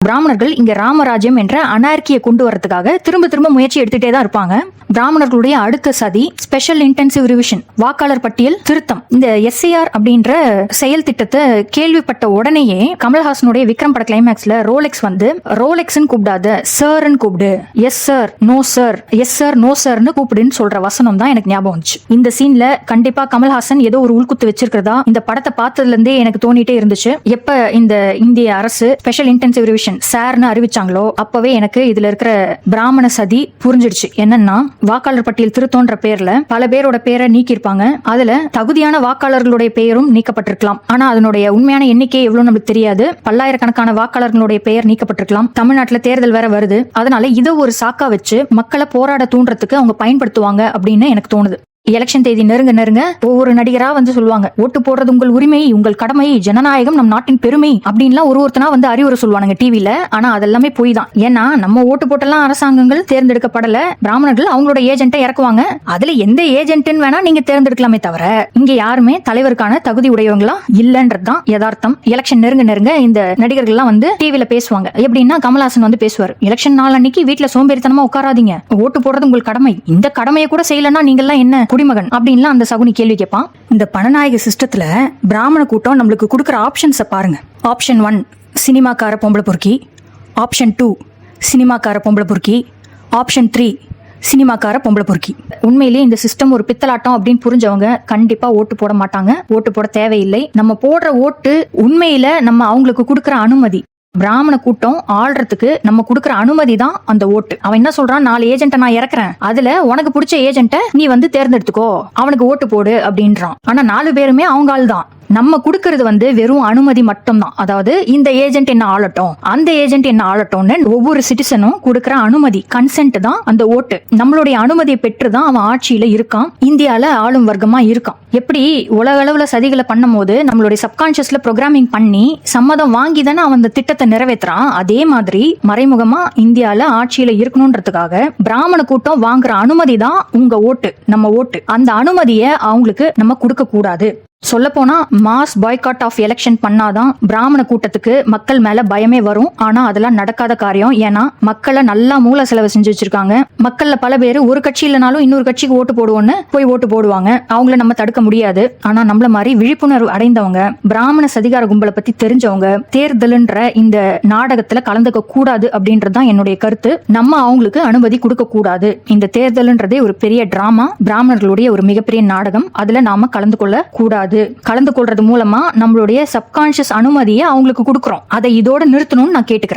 பிராமணர்கள் இங்க ராமராஜ்யம் என்ற அனார்கியை கொண்டு வரதுக்காக திரும்ப முயற்சி எடுத்துட்டே தான் இருப்பாங்க. பிராமணர்களுடைய அடுத்த சதி ஸ்பெஷல் இன்டென்சிவ் ரிவிஷன், வாக்காளர் பட்டியல் திருத்தம். இந்த எஸ்ஐஆர் அப்படின்ற செயல் திட்டத்தை கேள்விப்பட்ட உடனேயே கமல்ஹாசனுடைய விக்ரம் பட கிளைமேக்ஸ்ல ரோலெக்ஸ் வந்து ரோலெக்ஸ் கூப்பிடாத சார்ன்னு கூப்பிடு, yes sir no sir, yes sir நோ சார்னு கூப்பிடுன்னு சொல்ற வசனம் தான் எனக்கு ஞாபகம் வந்துச்சு. இந்த சீன்ல கண்டிப்பா கமல்ஹாசன் ஏதோ ஒரு உள்குத்து வச்சிருக்கிறதா இந்த படத்தை பார்த்ததுல இருந்தே எனக்கு தோணிட்டே இருந்துச்சு. எப்ப இந்த இந்திய அரசு ஸ்பெஷல் இன்டென்சிவ் ரிவிஷன் சார்னு அறிவிச்சாங்களோ அப்பவே எனக்கு இதுல இருக்கிற பிராமண சதி புரிஞ்சிடுச்சு. என்னன்னா, வாக்காளர் பட்டியல் திருத்தம்ன்ற பேர்ல பல பேரோட பேரை நீக்கிருப்பாங்க. அதுல தகுதியான வாக்காளர்களுடைய பெயரும் நீக்கப்பட்டிருக்கலாம். ஆனா அதனுடைய உண்மையான எண்ணிக்கை எவ்வளவு நமக்கு தெரியாது. பல்லாயிரக்கணக்கான வாக்காளர்களுடைய பெயர் நீக்கப்பட்டிருக்கலாம். தமிழ்நாட்டுல தேர்தல் வேற வருது. அதனால இதை ஒரு சாக்கா வச்சு மக்களை போராட தூண்டுறதுக்கு அவங்க பயன்படுத்துவாங்க அப்படின்னு எனக்கு தோணுது. எலெக்ஷன் தேதி நெருங்க ஒவ்வொரு நடிகரா வந்து சொல்லுவாங்க, ஓட்டு போடுறது உங்கள் உரிமை, உங்கள் கடமை, ஜனநாயகம் நம் நாட்டின் பெருமை அப்படின்லாம் ஒருத்தனா வந்து அறிவுரை சொல்லுவானுங்க டிவில. ஆனா அதெல்லாமே போய் தான். ஏன்னா நம்ம ஓட்டு போட்டெல்லாம் அரசாங்கங்கள் தேர்ந்தெடுக்கப்படல. பிராமணர்கள் அவங்களோட ஏஜென்ட்டை இறக்குவாங்க. அதுல எந்த ஏஜென்ட்னு வேணா நீங்க தேர்ந்தெடுக்கலாமே தவிர இங்க யாருமே தலைவருக்கான தகுதி உடையவங்களா இல்லன்றதுதான் யதார்த்தம். எலெக்ஷன் நெருங்க இந்த நடிகர்கள் எல்லாம் வந்து டிவில பேசுவாங்க. எப்படின்னா, கமல்ஹாசன் வந்து பேசுவார், எலெக்ஷன் நாள் அன்னைக்கு வீட்டுல சோம்பேறித்தனமா உட்காராதீங்க, ஓட்டு போடுறது உங்கள் கடமை, இந்த கடமையை கூட செய்யலன்னா நீங்க எல்லாம் என்ன குடிமகன் அப்படின்லாம் அந்த சகுனி கேள்வி கேட்பான். இந்த பணநாயக சிஸ்டத்துல பிராமண கூட்டம் நம்மளுக்கு கொடுக்குற ஆப்ஷன்ஸை பாருங்க. ஆப்ஷன் 1 சினிமாக்கார பொம்பளை பொறுக்கி, ஆப்ஷன் 2 சினிமாக்கார பொம்பளை பொறுக்கி, ஆப்ஷன் 3 சினிமாக்கார பொம்பளை பொறுக்கி. உண்மையிலேயே இந்த சிஸ்டம் ஒரு பித்தலாட்டம் அப்படின்னு புரிஞ்சவங்க கண்டிப்பா ஓட்டு போட மாட்டாங்க. ஓட்டு போட தேவையில்லை. நம்ம போடுற ஓட்டு உண்மையில நம்ம அவங்களுக்கு கொடுக்குற அனுமதி. பிராமண கூட்டம் ஆள்றதுக்கு நம்ம கொடுக்குற அனுமதி தான் அந்த ஓட்டு. அவன் என்ன சொல்றான், 4 ஏஜென்ட்டை நான் இறக்குறேன், அதுல உனக்கு பிடிச்ச ஏஜென்ட்டை நீ வந்து தேர்ந்தெடுத்துக்கோ, அவனுக்கு ஓட்டு போடு அப்படின்றான். ஆனா 4 பேருமே அவங்க ஆள் தான். நம்ம கொடுக்கறது வந்து வெறும் அனுமதி மட்டும் தான். அதாவது இந்த ஏஜென்ட் என்ன ஆளட்டும், அந்த ஏஜென்ட் என்ன ஆளட்டும்னு ஒவ்வொரு சிட்டிசனும் கொடுக்கற அனுமதி, கன்சென்ட் தான் அந்த ஓட்டு. நம்மளுடைய அனுமதியை பெற்றுதான் அவன் ஆட்சியில இருக்கான், இந்தியால ஆளும் வர்க்கமா இருக்கான். எப்படி உலக அளவுல சதிகளை பண்ணும் போது நம்மளுடைய சப்கான்சியஸ்ல ப்ரோக்ராமிங் பண்ணி சம்மதம் வாங்கி தானே அவன் அந்த திட்டத்தை நிறைவேற்றுறான், அதே மாதிரி மறைமுகமா இந்தியால ஆட்சியில இருக்கணும்ன்றதுக்காக பிராமண கூட்டம் வாங்குற அனுமதி தான் உங்க ஓட்டு, நம்ம ஓட்டு. அந்த அனுமதியை அவங்களுக்கு நம்ம கொடுக்க கூடாது. சொல்ல போனா மாஸ் பாய்காட் ஆஃப் எலெக்ஷன் பண்ணாதான் பிராமண கூட்டத்துக்கு மக்கள் மேல பயமே வரும். ஆனா அதெல்லாம் நடக்காத காரியம். ஏன்னா மக்களை நல்லா மூல செலவு செஞ்சு வச்சிருக்காங்க. மக்கள்ல பல பேர் ஒரு கட்சி இல்லனாலும் இன்னொரு கட்சிக்கு ஓட்டு போடுவோன்னு போய் ஓட்டு போடுவாங்க. அவங்கள நம்ம தடுக்க முடியாது. ஆனா நம்மள மாதிரி விழிப்புணர்வு அடைந்தவங்க, பிராமண சதிகார கும்பலை பத்தி தெரிஞ்சவங்க தேர்தல்ன்ற இந்த நாடகத்துல கலந்துக்க கூடாது அப்படின்றதுதான் என்னுடைய கருத்து. நம்ம அவங்களுக்கு அனுமதி கொடுக்க கூடாது. இந்த தேர்தல்ன்றதே ஒரு பெரிய டிராமா, பிராமணர்களுடைய ஒரு மிகப்பெரிய நாடகம். அதுல நாம கலந்து கொள்ள கூடாது. கலந்து கொள்றது மூலமா நம்மளுடைய சப்கான்சியஸ் அனுமதியை அவங்களுக்கு கொடுக்கறோம். அதை இதோட நிறுத்தணும்னு நான் கேட்டுக்கிறேன்.